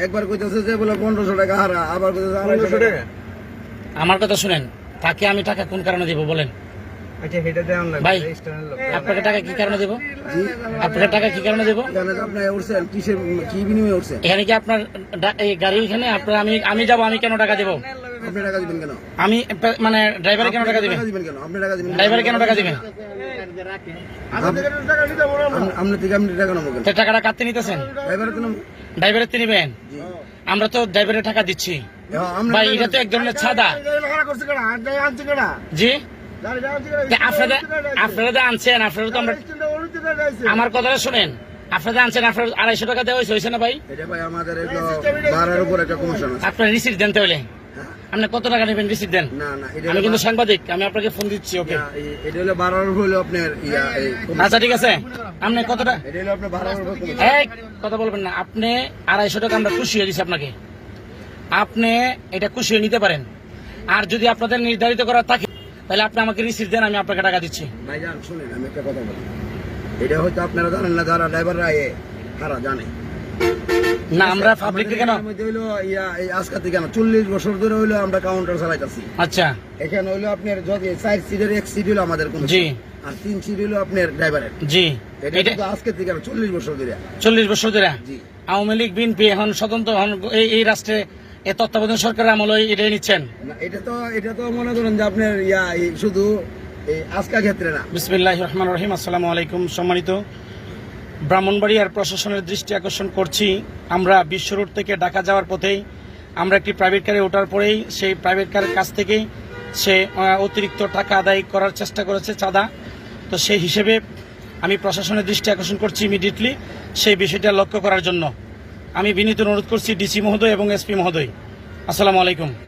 একবার কইতেছে যে বলে 1500 টাকা হারা, আবার কইতেছে 250 টাকা। আমার কথা শুনেন, তাকে আমি টাকা কোন কারণে দিব বলেন? আচ্ছা সেটা দেন না ভাই, আপনাকে টাকা কি কারণে দেব? আপনাকে টাকা কি কারণে দেব? আপনি উঠছেন কিসের, কি বিনিময়ে উঠছেন? এখানে কি আপনার এই গাড়ি এখানে আপনার আমি যাব, আমি কেন টাকা দেব? আপনি টাকা দিবেন কেন? আমি মানে ড্রাইভারে কেন টাকা দিবেন? কেন আপনি টাকা দিবেন? ড্রাইভারে কেন টাকা দিবেন? আপনি থেকে আপনি টাকা নেবো কেন? টাকাটা কাটতে নিতেছেন? ড্রাইভারের তে নিবেন? আমরা তো ড্রাইভারের টাকা দিচ্ছি ভাই, এটা তো এক ধরনের ছাদা। জি, আপনারা আনছেন, আপনারা তো আমরা, আমার কথাটা শুনেন, আপনারা আনছেন, আপনার 250 টাকা দেওয়া হয়েছে না ভাই? আপনার রিসিট দেন তাহলে। আপনি কত টাকা নেবেন রিসিট দেন। আমি কিন্তু সাংবাদিক, আমি আপনাকে ফোন দিচ্ছি। ওকে, আচ্ছা ঠিক আছে। আপনি কতটা কথা বলবেন না। আপনি 250 টাকা আমরা খুশি হয়ে দিচ্ছি আপনাকে, আপনি এটা খুশি হয়ে নিতে পারেন। আর যদি আপনাদের নির্ধারিত করা থাকে তাহলে আপনি আমাকে রিসিট দেন, আমি আপনাকে টাকা দিচ্ছি। ভাইজান শুনেন, আমি একটা কথা বলি, এটা হয়তো আপনারা জানেন না, যারা ড্রাইভাররা তারা জানে না। আমরা পাবলিক কেন আজকে থেকে 40 বছর ধরে হইলো আমরা কাউন্টার চালাইতেছি। আচ্ছা, এখানে হইলো আপনার যদি 4 সিটের 1 সিট হইলো আমাদের কোন, জি, আর 3 সিট হইলো আপনার ড্রাইভারের। জি, এটা তো আজকে থেকে 40 বছর ধরে। 40 বছর ধরে জি। আওয়ামী লীগ বিএনপি এখন স্বতন্ত্র এই রাষ্ট্রে এই তত্ত্বাবধান সরকারের আমলে এটাই নিচ্ছেন। এটা তো মনে করেন যে আপনার শুধু আজকা ক্ষেত্রে না। বিসমিল্লাহির রহমানির রহিম। আসসালামু আলাইকুম। সম্মানিত ব্রাহ্মণবাড়িয়ার প্রশাসনের দৃষ্টি আকর্ষণ করছি, আমরা বিশ্ব রোড থেকে ঢাকা যাওয়ার পথেই আমরা একটি প্রাইভেট কারে ওঠার পরেই সেই প্রাইভেট কারের কাছ থেকেই সে অতিরিক্ত টাকা আদায় করার চেষ্টা করেছে, চাঁদা। তো সেই হিসেবে আমি প্রশাসনের দৃষ্টি আকর্ষণ করছি ইমিডিয়েটলি সেই বিষয়টা লক্ষ্য করার জন্য। আমি বিনীত অনুরোধ করছি ডিসি মহোদয় এবং এসপি মহোদয়। আসসালামু আলাইকুম।